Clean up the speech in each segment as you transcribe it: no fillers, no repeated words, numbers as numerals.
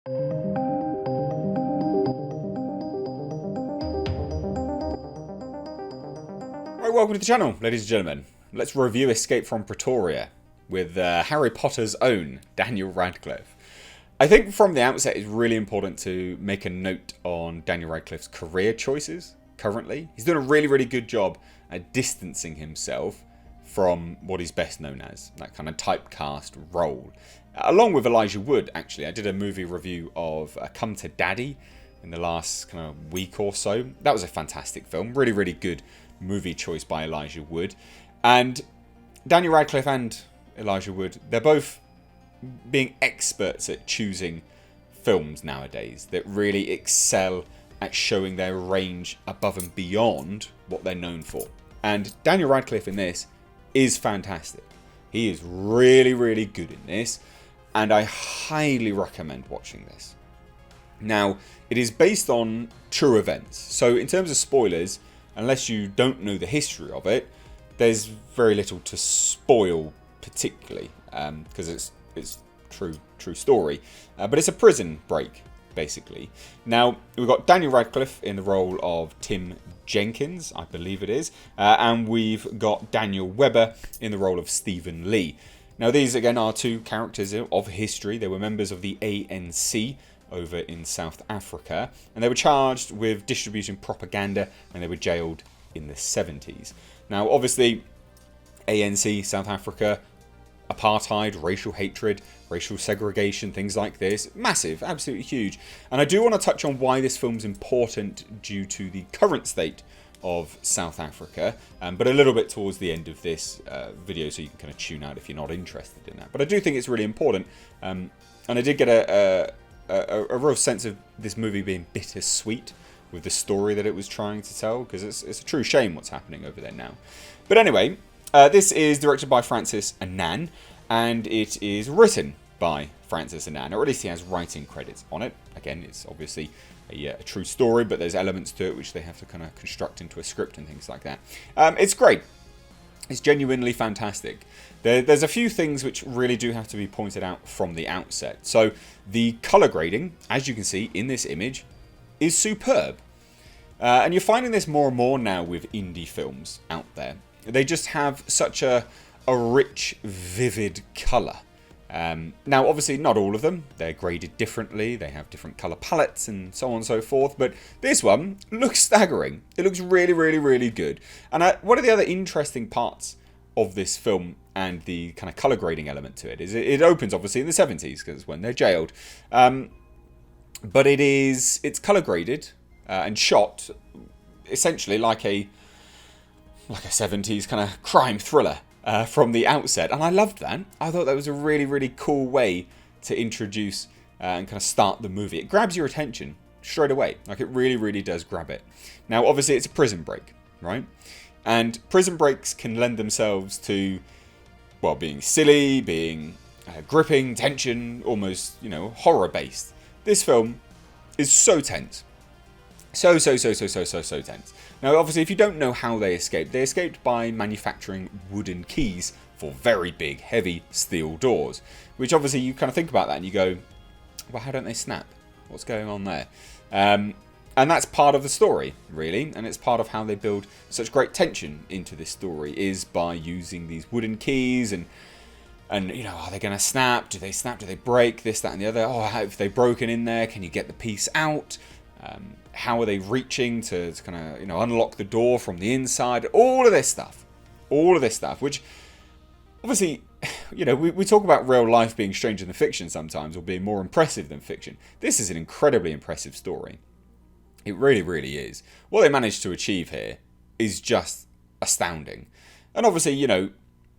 Right, welcome to the channel, ladies and gentlemen. Let's review Escape from Pretoria with Harry Potter's own Daniel Radcliffe. I think from the outset it's really important to make a note on Daniel Radcliffe's career choices currently. He's doing a really good job at distancing himself from what he's best known as, that kind of typecast role. Along with Elijah Wood, actually. I did a movie review of Come to Daddy in the last kind of week or so. That was a fantastic film. Really good movie choice by Elijah Wood. And Daniel Radcliffe and Elijah Wood, they're both being experts at choosing films nowadays that really excel at showing their range above and beyond what they're known for. And Daniel Radcliffe in this is fantastic. He is really good in this, and I highly recommend watching this. Now, it is based on true events, so in terms of spoilers, unless you don't know the history of it, there's very little to spoil particularly, because it's true story. But it's a prison break, basically. Now, we've got Daniel Radcliffe in the role of Tim Jenkins, I believe it is, and we've got Daniel Webber in the role of Stephen Lee. Now, these again are two characters of history. They were members of the ANC over in South Africa, and they were charged with distributing propaganda, and they were jailed in the 70s. Now, obviously, ANC, South Africa, apartheid, racial hatred, racial segregation, things like this, massive, absolutely huge. And I do want to touch on why this film's important due to the current state of South Africa, but a little bit towards the end of this video, so you can kind of tune out if you're not interested in that. But I do think it's really important, and I did get a real sense of this movie being bittersweet with the story that it was trying to tell, because it's a true shame what's happening over there now. But anyway, this is directed by Francis Annan, and it is written by Francis Annan, or at least he has writing credits on it. Again, it's obviously a true story, but there's elements to it which they have to kind of construct into a script and things like that. It's great. It's genuinely fantastic. There's a few things which really do have to be pointed out from the outset. So the colour grading, as you can see in this image, is superb. And you're finding this more and more now with indie films out there. They just have such a rich, vivid colour. Now, obviously, not all of them. They're graded differently. They have different colour palettes and so on and so forth. But this one looks staggering. It looks really good. And one of the other interesting parts of this film and the kind of colour grading element to it is it opens, obviously, in the 70s, because when they're jailed. But it's colour graded and shot essentially like a 70s kind of crime thriller. From the outset, and I loved that. I thought that was a really cool way to introduce and kind of start the movie. It grabs your attention straight away, like it really does grab it. Now, obviously, it's a prison break, right? And prison breaks can lend themselves to, well, being silly, being gripping, tension, almost, horror-based. This film is so tense. So tense. Now, obviously, if you don't know how they escaped by manufacturing wooden keys for very big, heavy steel doors. Which, obviously, you kind of think about that and you go, well, how don't they snap? What's going on there? And that's part of the story, really. And it's part of how they build such great tension into this story, is by using these wooden keys and are they going to snap? Do they snap? Do they break? This, that, and the other. Oh, have they broken in there? Can you get the piece out? How are they reaching to kind of, unlock the door from the inside? All of this stuff, which obviously, we talk about real life being stranger than fiction sometimes, or being more impressive than fiction. This is an incredibly impressive story. It really is. What they managed to achieve here is just astounding. And obviously,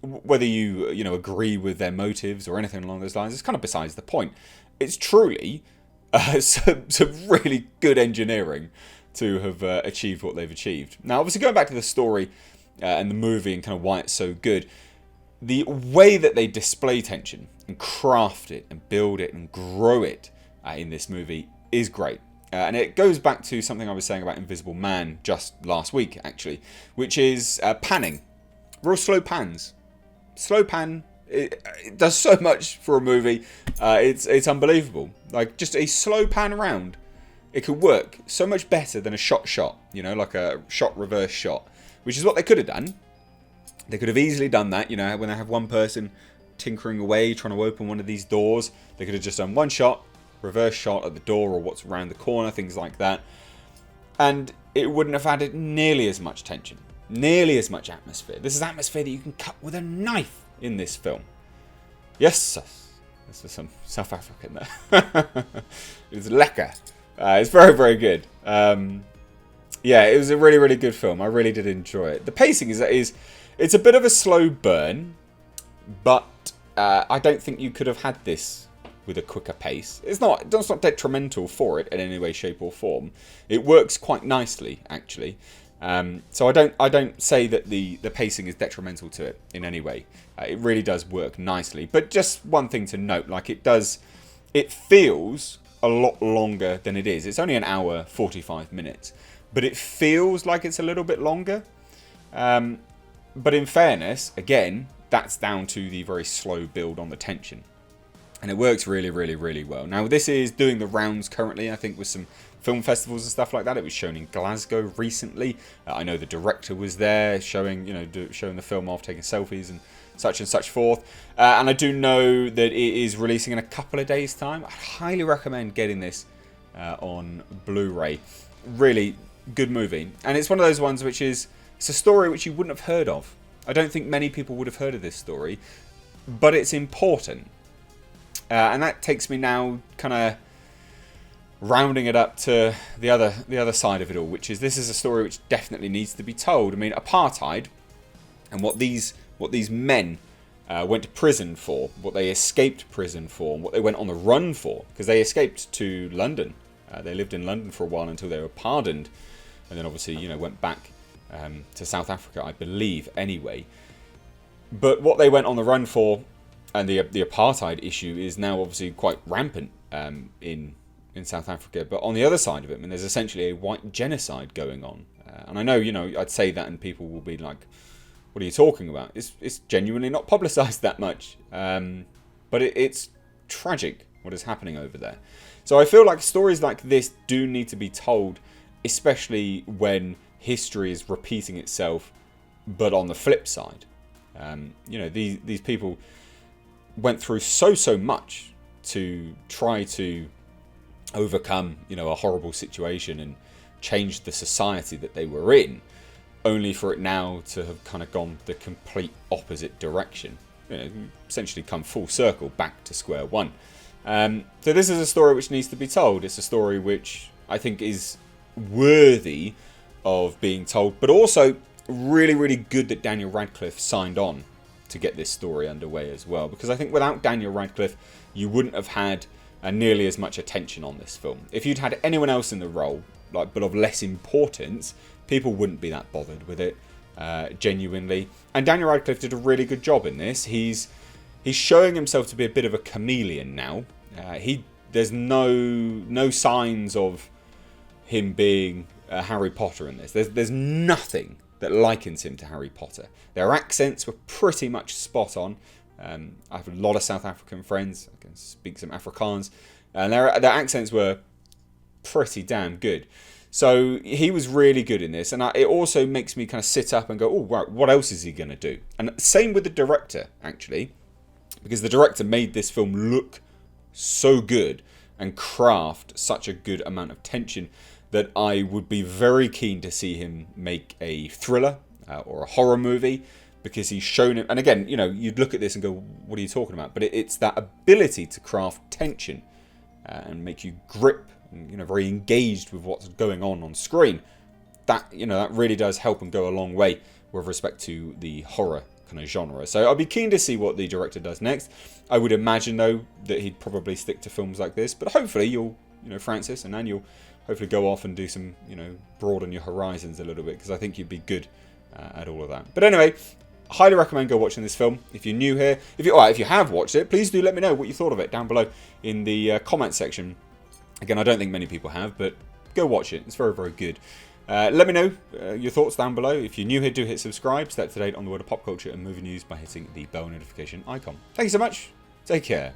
whether you, agree with their motives or anything along those lines, it's kind of besides the point. It's truly some really good engineering to have achieved what they've achieved. Now, obviously, going back to the story and the movie and kind of why it's so good, the way that they display tension and craft it and build it and grow it in this movie is great. And it goes back to something I was saying about Invisible Man just last week, actually, which is panning. Real slow pans. Slow pan It does so much for a movie. It's unbelievable. Like, just a slow pan around, it could work so much better than a shot, you know, like a shot reverse shot, which is what they could have done. They could have easily done that, you know, when they have one person tinkering away trying to open one of these doors. They could have just done one shot, reverse shot at the door or what's around the corner, things like that. And it wouldn't have added nearly as much tension, nearly as much atmosphere. This is atmosphere that you can cut with a knife in this film. Yes, this is some South African there. It's lekker. It's very, very good. Yeah, it was a really, really good film. I really did enjoy it. The pacing it's a bit of a slow burn, but I don't think you could have had this with a quicker pace. It's not detrimental for it in any way, shape, or form. It works quite nicely, actually. So I don't say that the pacing is detrimental to it in any way. It really does work nicely. But just one thing to note, like it feels a lot longer than it is. It's only an hour 45 minutes, but it feels like it's a little bit longer. But in fairness, again, that's down to the very slow build on the tension. And it works really, really, really well. Now, this is doing the rounds currently, I think, with some film festivals and stuff like that. It was shown in Glasgow recently. I know the director was there, showing the film off, taking selfies and such forth. And I do know that it is releasing in a couple of days' time. I highly recommend getting this on Blu-ray. Really good movie. And it's one of those ones which it's a story which you wouldn't have heard of. I don't think many people would have heard of this story, but it's important. And that takes me now kind of rounding it up to the other side of it all, which is this is a story which definitely needs to be told. I mean, apartheid and what these men went to prison for, what they escaped prison for, and what they went on the run for, because they escaped to London. They lived in London for a while until they were pardoned, and then obviously went back to South Africa, I believe, anyway. But what they went on the run for, and the apartheid issue is now obviously quite rampant in South Africa. But on the other side of it, I mean, there's essentially a white genocide going on. And I know, I'd say that and people will be like, what are you talking about? It's genuinely not publicised that much. But it's tragic what is happening over there. So I feel like stories like this do need to be told, especially when history is repeating itself, but on the flip side. These people went through so much to try to overcome, a horrible situation and change the society that they were in, only for it now to have kind of gone the complete opposite direction. Essentially come full circle back to square one. So this is a story which needs to be told. It's a story which I think is worthy of being told, but also really, really good that Daniel Radcliffe signed on to get this story underway as well, because I think without Daniel Radcliffe you wouldn't have had nearly as much attention on this film. If you'd had anyone else in the role, but of less importance, people wouldn't be that bothered with it, genuinely. And Daniel Radcliffe did a really good job in this. He's showing himself to be a bit of a chameleon now. There's no signs of him being Harry Potter in this. There's nothing that likens him to Harry Potter. Their accents were pretty much spot on. I have a lot of South African friends. I can speak some Afrikaans. And their accents were pretty damn good. So he was really good in this. And it also makes me kind of sit up and go, oh, right, what else is he going to do? And same with the director, actually. Because the director made this film look so good and craft such a good amount of tension that I would be very keen to see him make a thriller or a horror movie, because he's shown it. And again, you'd look at this and go, what are you talking about? But it's that ability to craft tension and make you grip and, very engaged with what's going on screen. That, that really does help and go a long way with respect to the horror kind of genre. So I'll be keen to see what the director does next. I would imagine, though, that he'd probably stick to films like this. But hopefully you'll, Francis and Anne, you'll hopefully go off and do some, broaden your horizons a little bit, because I think you'd be good at all of that. But anyway, highly recommend go watching this film. If you're new here, if you have watched it, please do let me know what you thought of it down below in the comment section. Again, I don't think many people have, but go watch it. It's very, very good. Let me know your thoughts down below. If you're new here, do hit subscribe. Stay up to date on the world of pop culture and movie news by hitting the bell notification icon. Thank you so much. Take care.